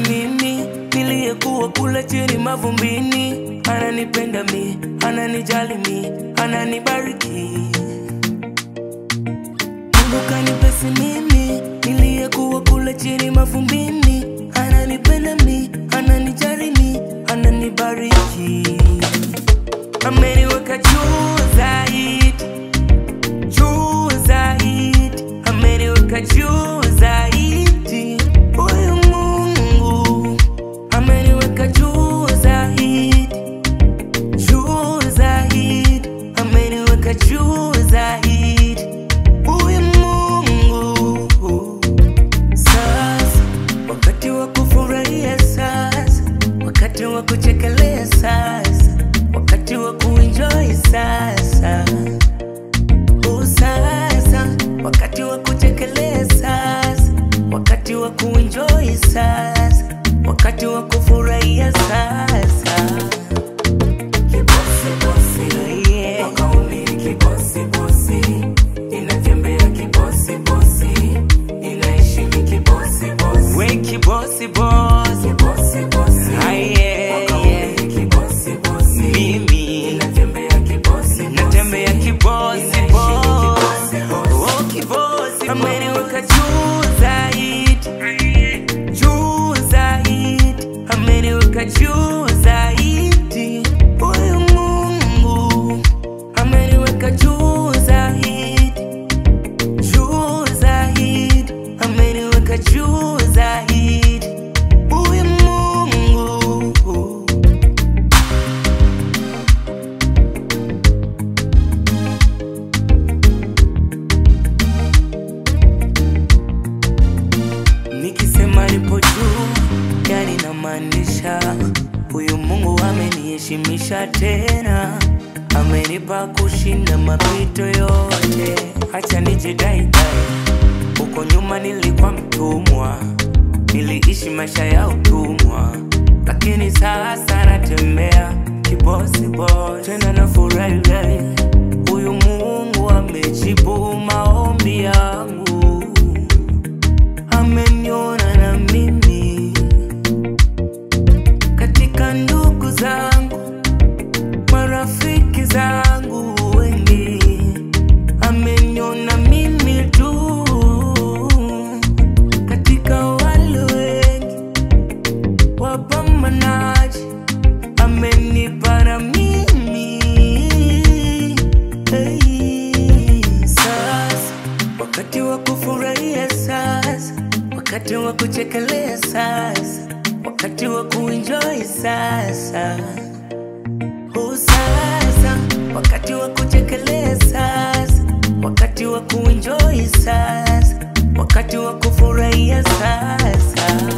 Mimi niliyekuwa kula chini mavumbini, ananipenda mi, ananijali mi, ananibariki. Mungu kanipesi mimi niliyekuwa kula chini mavumbini, ananipenda mi, ananijali mi, ananibariki. Ameniweka juu zaidi, juu zaidi, ameniweka juu zaidi. Huyu Mungu ameniweka juu zaidi, juu zaidi, ameniweka juu zaidi. Huyu Mungu. Sasa wakati wa kufurahia, sasa wakati wa kuchekelea, sasa wakati wa kuenjoy, sasa sasa wakati wa kuchekelea, sasa wakati wa kuenjoy, sasa wakati wa kufurahia, sasa. Kibosi bosi, yeah. Wakaumi kibosi bosi, inatembea kibosi bosi, inaishi kibosi bosi. We kibosi bosi, kibosi bosi, yeah. Wakaumi kibosi bosi, mimi inatembea kibosi, natembea kibosi bosi. Oh kibosi, ameniweka juu zaidi, juu zaidi, ameniweka juu zaidi. Huyu Mungu ameniweka juu zaidi, juu zaidi, ameniweka juu zaidi. Huyu Mungu. Nikisema nipo juu, yani namaanisha huyu Mungu ameniheshimisha tena, amenipa kushinda mapito yote. Acha nijidai, huko nyuma nilikuwa mtumwa, niliishi maisha ya utumwa, lakini sasa natembea kibosi bosi, tena nafurahi. Huyu Mungu amejibu maombi yangu, ameniona na mimi katika ndugu zangu, marafiki zangu wengi, ameniona mimi tu katika wale wengi wapambanaji, amenipa na mimi. Hey, sasa wakati wa kufurahia, sasa wakati wa kuchekelea, sasa wakati wa kuenjoy, sasa sasa wakati wa kuchekelea, sasa wakati wa kuenjoy, sasa wakati wa kufurahia, sasa.